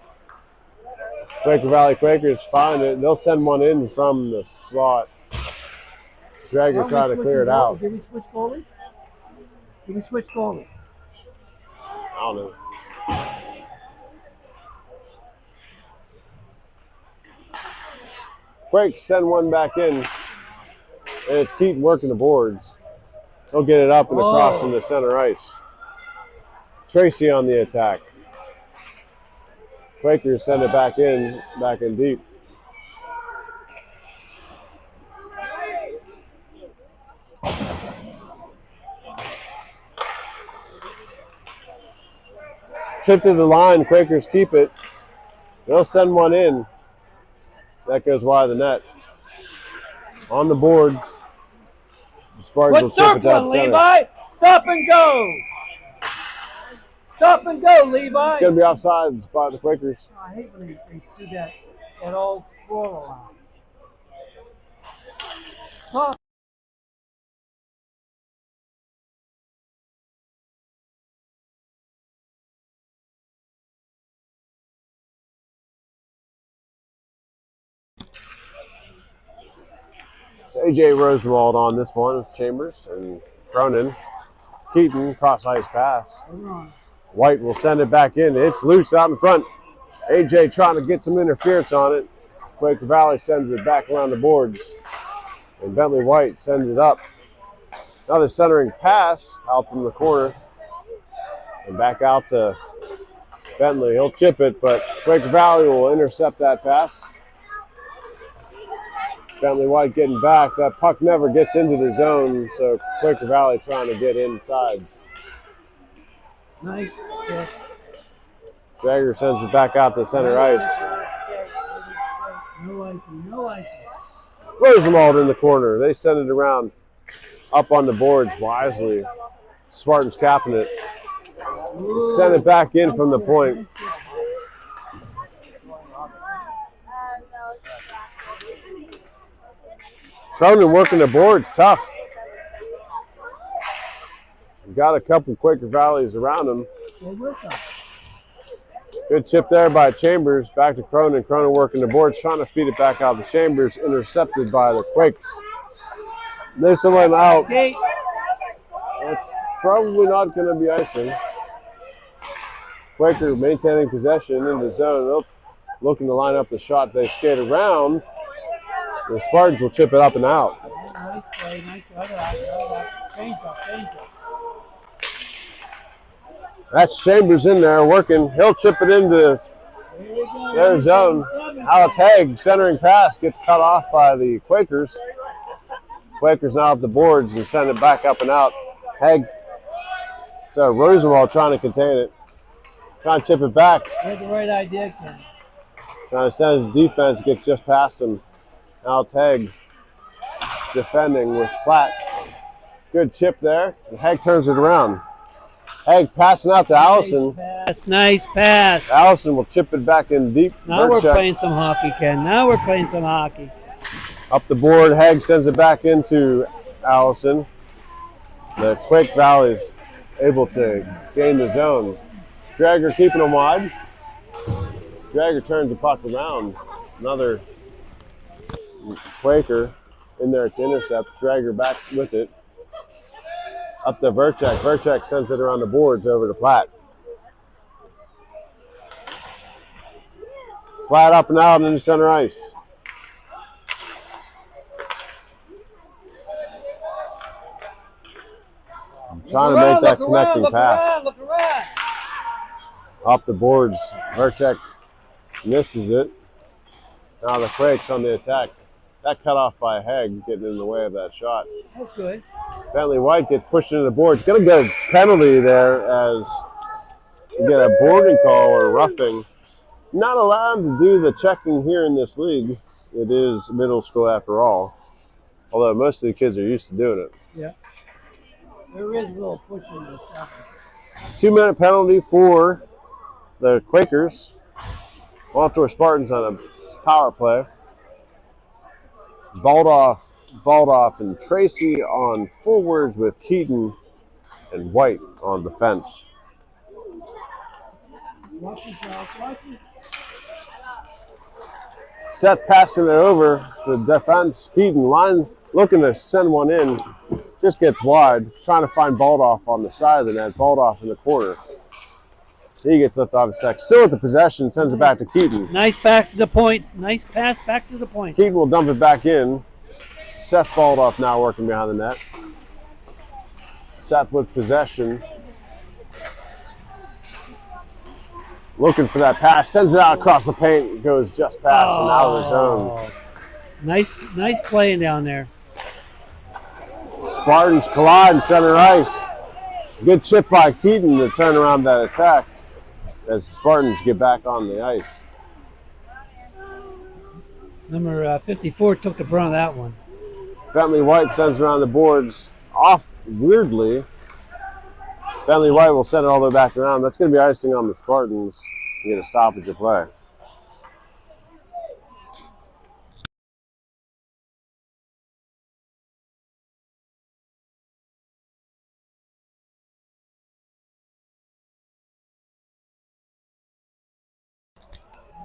Quaker Valley Quakers find it. They'll send one in from the slot. Dragger trying to clear it out.
Did we switch goalies? Did we switch goalies?
I don't know. Quake send one back in, and it's Keaton working the boards. He'll get it up and across in the center ice. Tracy on the attack. Quakers send it back in deep. Chip to the line, Quakers keep it. They'll send one in. That goes wide of the net. On the boards, the Spartans will chip it down center.
Levi? Stop and go! Stop and go, Levi!
Gonna be offsides by the Quakers.
I hate when they do that old swirl around. Stop.
It's AJ Rosenwald on this one with Chambers and Cronin. Keaton, cross ice pass. White will send it back in. It's loose out in front. AJ trying to get some interference on it. Quaker Valley sends it back around the boards. And Bentley White sends it up. Another centering pass out from the corner. And back out to Bentley. He'll chip it, but Quaker Valley will intercept that pass. Bentley White getting back. That puck never gets into the zone, so Quaker Valley trying to get insides.
Nice. Yes.
Dragger sends it back out to center ice.
No ice, no ice.
Rosenwald in the corner. They send it around up on the boards wisely. Spartans capping it. Send it back in from the point. Cronin working the boards, tough. Got a couple Quaker Valleys around him. Good chip there by Chambers. Back to Cronin. Cronin working the boards, trying to feed it back out to Chambers. Intercepted by the Quakes. This one out. It's probably not going to be icing. Quaker maintaining possession in the zone. Looking to line up the shot. They skate around. The Spartans will chip it up and out.
Nice play, nice play.
That's Chambers in there working. He'll chip it into their zone. Alex Haig, centering pass, gets cut off by the Quakers. Quakers now up the boards and send it back up and out. Haig, so Rosenwald trying to contain it. Trying to chip it back.
You had the right idea, Ken.
Trying to send his defense, gets just past him. Alex Haig defending with Platt. Good chip there. And Haig turns it around. Haig passing out to Allison.
Nice pass.
Allison will chip it back in deep.
Now we're playing some hockey, Ken. Now we're playing some hockey.
Up the board, Haig sends it back into Allison. The Quake Valley's able to gain the zone. Dragger keeping them wide. Dragger turns the puck around. Another Quaker in there to intercept. Dragger back with it. Up to Verchek. Verchek sends it around the boards over to Platt. Platt up and out into center ice. Trying to make that connecting pass.
Look around.
Off the boards. Verchek misses it. Now the Quakes on the attack. That cut off by Haig, getting in the way of that shot.
That's good.
Bentley White gets pushed into the boards. Going to get a penalty there as you get a boarding call or roughing. Not allowed to do the checking here in this league. It is middle school after all. Although most of the kids are used to doing it.
Yeah. There is a little pushing this up.
2-minute penalty for the Quakers. Montour Spartans on a power play. Baldoff and Tracy on forwards with Keaton and White on defense. Seth passing it over to the defense. Keaton line looking to send one in. Just gets wide. Trying to find Baldoff on the side of the net. Baldoff in the corner. He gets left off a sec. Still with the possession. Sends it back to Keaton.
Nice pass to the point. Nice pass back to the point.
Keaton will dump it back in. Seth Baldoff now working behind the net. Seth with possession. Looking for that pass. Sends it out across the paint. Goes just past and out of the zone.
Nice playing down there.
Spartans collide in center ice. Good chip by Keaton to turn around that attack as the Spartans get back on the ice.
Number 54 took the brunt of that one.
Bentley White sends around the boards off weirdly. Bentley White will send it all the way back around. That's going to be icing on the Spartans. You get a stoppage of play.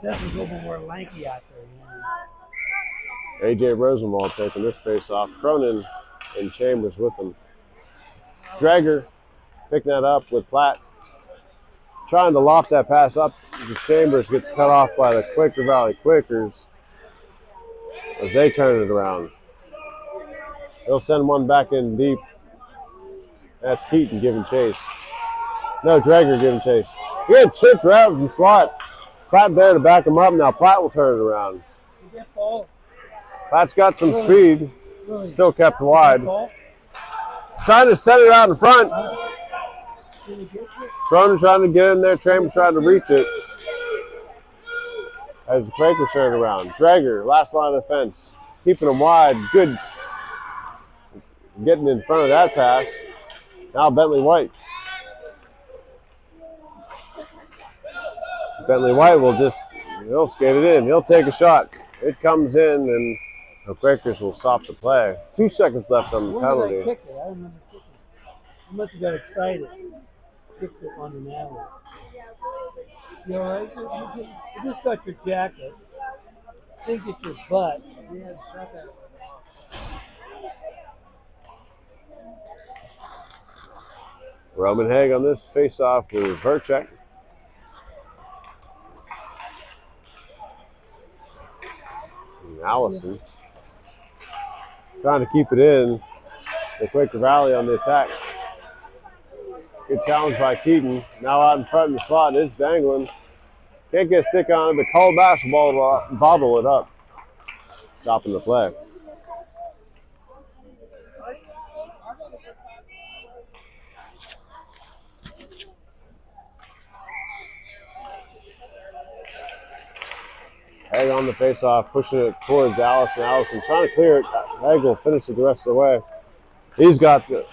Definitely a little more lanky out there.
A.J. Rosenwald taking this face off. Cronin and Chambers with him. Drager picking that up with Platt. Trying to loft that pass up. Chambers gets cut off by the Quaker Valley Quakers as they turn it around. They'll send one back in deep. That's Keaton giving chase. No, Drager giving chase. Good chip right from slot. Platt there to back him up. Now Platt will turn it around. Platt's got some speed. Still kept wide. Trying to set it out in front. Cronin trying to get in there. Chambers trying to reach it. As the Quakers turn it around. Drager, last line of defense. Keeping them wide. Good. Getting in front of that pass. Now Bentley White. Bentley White will he'll skate it in. He'll take a shot. It comes in and the Quakers will stop the play. 2 seconds left on the penalty.
I remember kicking. I must have got excited. Kicked it on the alley. You all right? You just got your jacket. Think it's your butt.
Roman Haig on this face-off with Verchek. And Allison trying to keep it in. The Quaker Valley on the attack. Good challenge by Keaton. Now out in front in the slot. It's dangling. Can't get a stick on it, but call basketball to bottle it up. Stopping the play. Haig on the face-off, pushing it towards Allison. Allison trying to clear it. Haig will finish it the rest of the way. He's got the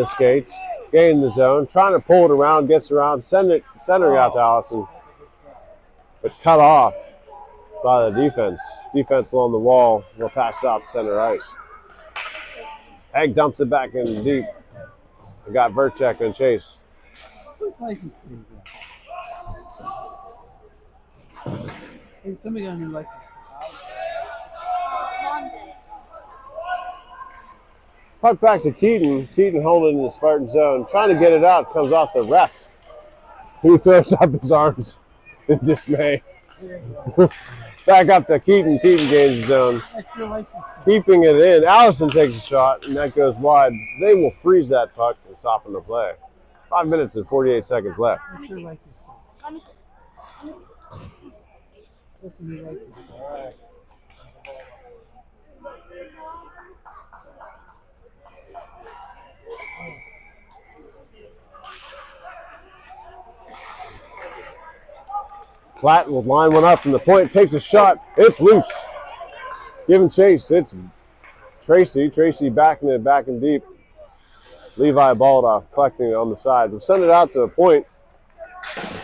skates, gaining the zone, trying to pull it around, gets around, centering out to Allison, but cut off by the defense. Defense along the wall will pass out center ice. Haig dumps it back in deep. We got Verchek and Chase.
Somebody got a new license.
Puck back to Keaton. Keaton holding in the Spartan zone. Trying to get it out. Comes off the ref, who throws up his arms in dismay. Back up to Keaton. Keaton gains his zone. Keeping it in. Allison takes a shot, and that goes wide. They will freeze that puck and stop in the play. 5 minutes and 48 seconds left.
All right.
Platt will line one up from the point, takes a shot. It's loose. Giving chase. It's Tracy. Tracy backing it back and deep. Levi Baldoff collecting it on the side. We'll send it out to the point.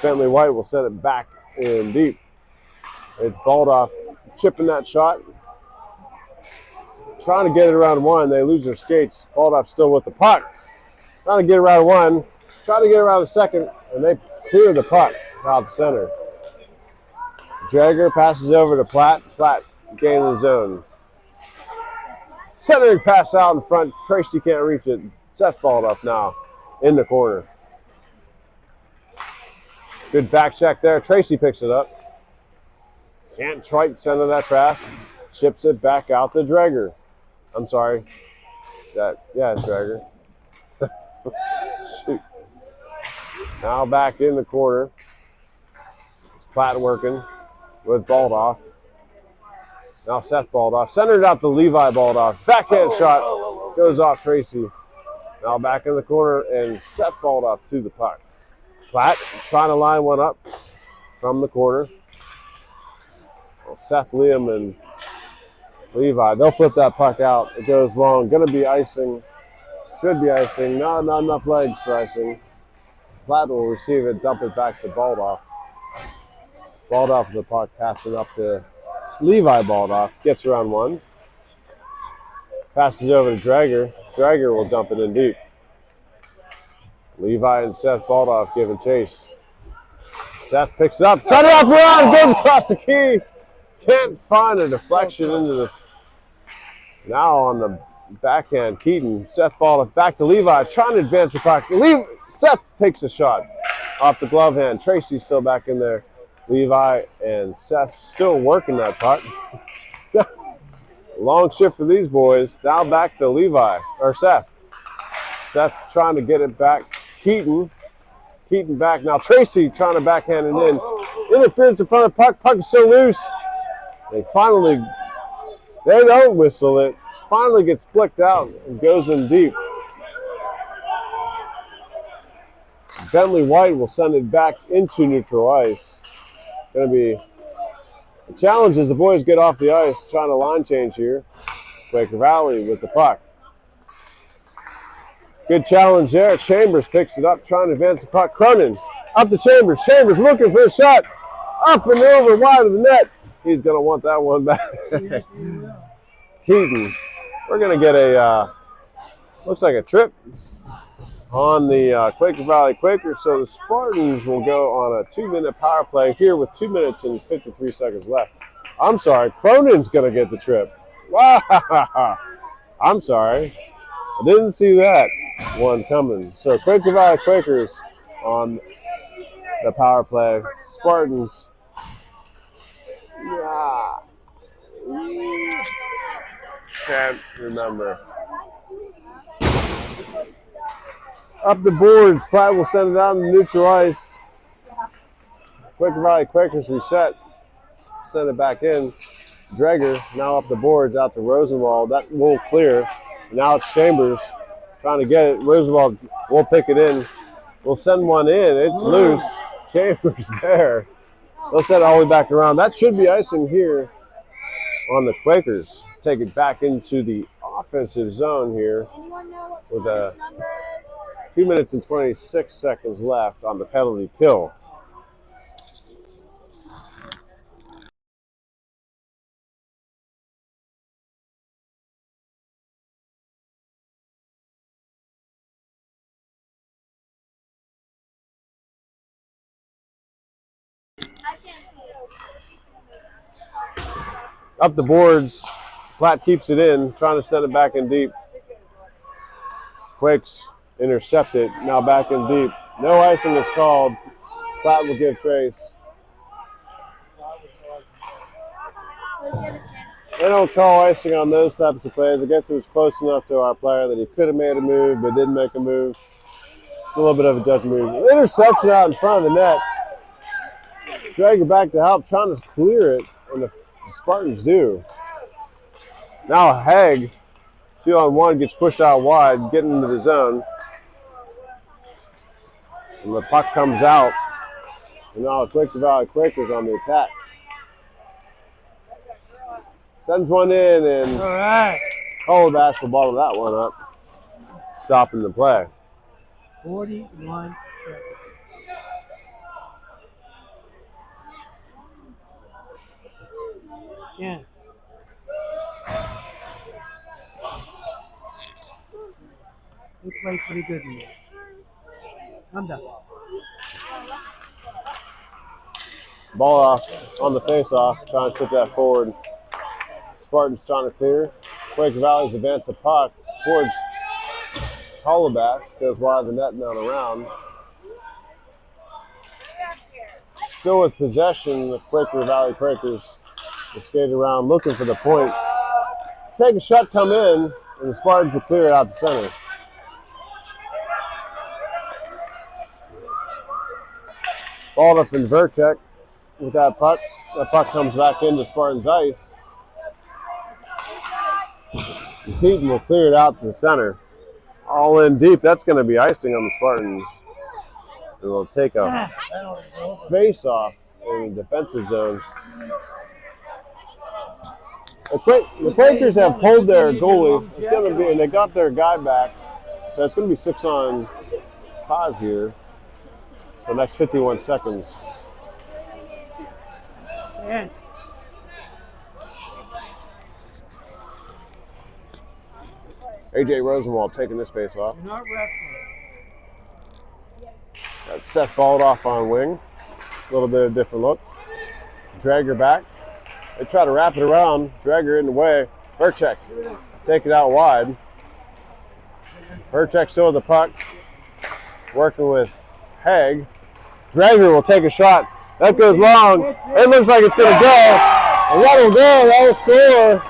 Bentley White will send it back in deep. It's Baldoff chipping that shot. Trying to get it around one. They lose their skates. Baldoff still with the puck. Trying to get around one. Trying to get around the second, and they clear the puck. out center. Drager passes over to Platt. Platt gain the zone. Centering pass out in front. Tracy can't reach it. Seth balled off now in the corner. Good back check there. Tracy picks it up. Can't right center that pass. Ships it back out to Drager. I'm sorry. Is that, yeah, it's Drager. Shoot. Now back in the corner. It's Platt working with Baldoff. Now Seth Baldoff. Centered out to Levi Baldoff. Backhand shot goes off Tracy. Now back in the corner and Seth Baldoff to the puck. Platt trying to line one up from the corner. Well, Seth, Liam, and Levi, they'll flip that puck out. It goes long. Going to be icing. Should be icing. No, not enough legs for icing. Platt will receive it, dump it back to Baldoff. Baldoff with the puck, passing up to Levi Baldoff. Gets around one. Passes over to Drager. Drager will dump it in deep. Levi and Seth Baldoff giving chase. Seth picks it up. Trying to wrap around. Goes across the key. Can't find a deflection into the... Now on the backhand, Keaton. Seth Baldoff back to Levi. Trying to advance the puck. Seth takes a shot off the glove hand. Tracy's still back in there. Levi and Seth still working that puck. Long shift for these boys. Now back to Levi, or Seth. Seth trying to get it back. Keaton back. Now Tracy trying to backhand it in. Interference in front of the puck. Puck is so loose. They don't whistle it. Finally gets flicked out and goes in deep. Bentley White will send it back into neutral ice. Going to be a challenge as the boys get off the ice, trying to line change here. Quaker Valley with the puck. Good challenge there. Chambers picks it up, trying to advance the puck. Cronin up to Chambers. Chambers looking for a shot. Up and over, wide of the net. He's going to want that one back. Keaton. We're going to get a, looks like a trip on the Quaker Valley Quakers. So the Spartans will go on a 2-minute power play here with 2 minutes and 53 seconds left. I'm sorry, Cronin's going to get the trip. Wow. I'm sorry. I didn't see that one coming. So Quaker Valley Quakers on the power play. Spartans. Yeah. Can't remember. Up the boards. Platt will send it down to neutral ice. Quaker Valley Quakers reset. Send it back in. Drager now up the boards out to Rosenwald. That won't clear. Now it's Chambers trying to get it. Rosenwald will pick it in. We'll send one in. It's loose. Chambers there. They'll set it all the way back around. That should be icing here on the Quakers. Take it back into the offensive zone here with a 2 minutes and 26 seconds left on the penalty kill. Up the boards, Platt keeps it in, trying to send it back in deep. Quakes intercept it, now back in deep. No icing is called. Platt will give trace. They don't call icing on those types of plays. I guess it was close enough to our player that he could have made a move but didn't make a move. It's a little bit of a judgment move. Interception out in front of the net. Drager back to help, trying to clear it, and the Spartans do. Now Haig, 2-on-1, gets pushed out wide, getting into the zone. And the puck comes out. And now the Quaker Valley Quakers on the attack. Sends one in, and
All right.
Colabash will bottle that one up, stopping the play.
41 seconds. Yeah. We played pretty good in there. I'm done.
Ball off on the face-off, trying to flip that forward. Spartans trying to clear. Quaker Valley's advance the puck towards Calabash. Goes wide of the net and on around. Still with possession, the Quaker Valley Quakers skate around looking for the point. Take a shot, come in, and the Spartans will clear it out the center. Ball up in Verchek with that puck. That puck comes back into Spartans ice. Heaton will clear it out to the center. All in deep. That's going to be icing on the Spartans. And they'll take a face-off in the defensive zone. The Quakers have pulled their goalie. It's going to be, and they got their guy back. So it's going to be 6-on-5 here for the next 51 seconds.
Yeah.
AJ Rosenwald taking this face off.
You're not wrestling.
That's Seth balled off on wing. A little bit of a different look. Drag her back. They try to wrap it around. Drag her in the way. Verchek take it out wide. Verchek still with the puck. Working with Haig. Dragger will take a shot. That goes long. It looks like it's going to go. And that'll go. That'll score.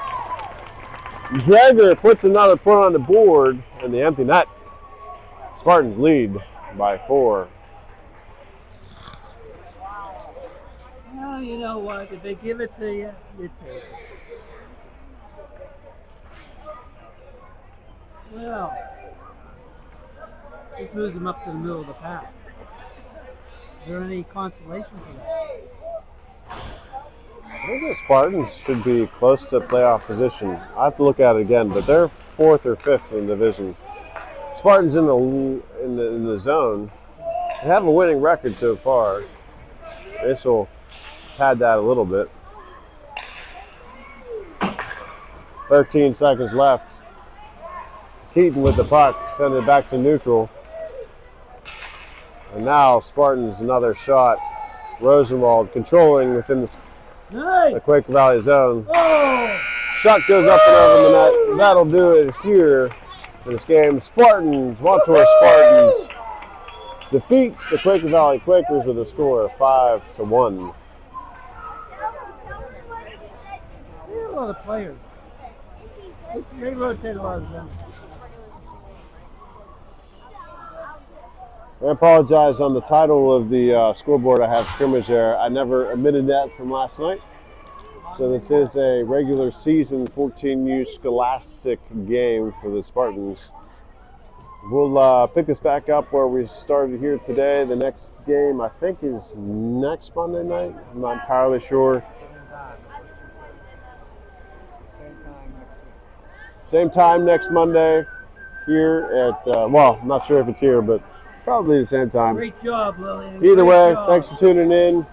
Dragger puts another point on the board in the empty net. Spartans lead by 4.
Well, you know what? If they give it to you, you take it. Well, this moves them up to the middle of the pack. Is there any consolation for that?
I think the Spartans should be close to playoff position. I have to look at it again, but they're 4th or 5th in the division. Spartans in the zone. They have a winning record so far. This will pad that a little bit. 13 seconds left. Keaton with the puck, send it back to neutral. And now Spartans another shot. Rosenwald controlling within the Quaker Valley zone.
Oh!
Shot goes up and over the net. That'll do it here for this game. Spartans, Montour Spartans, defeat the Quaker Valley Quakers with a score of 5-1.
There are a lot of players. They rotate a lot of them.
I apologize on the title of the scoreboard. I have scrimmage there. I never omitted that from last night. So this is a regular season 14U Scholastic game for the Spartans. We'll pick this back up where we started here today. The next game, I think, is next Monday night. I'm not entirely sure. Same time next Monday here at, well, I'm not sure if it's here, but probably the same time.
Great job, Lillian.
Either
Great
way,
job.
thanks for tuning in.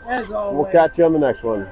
As always.
We'll catch you on the next one.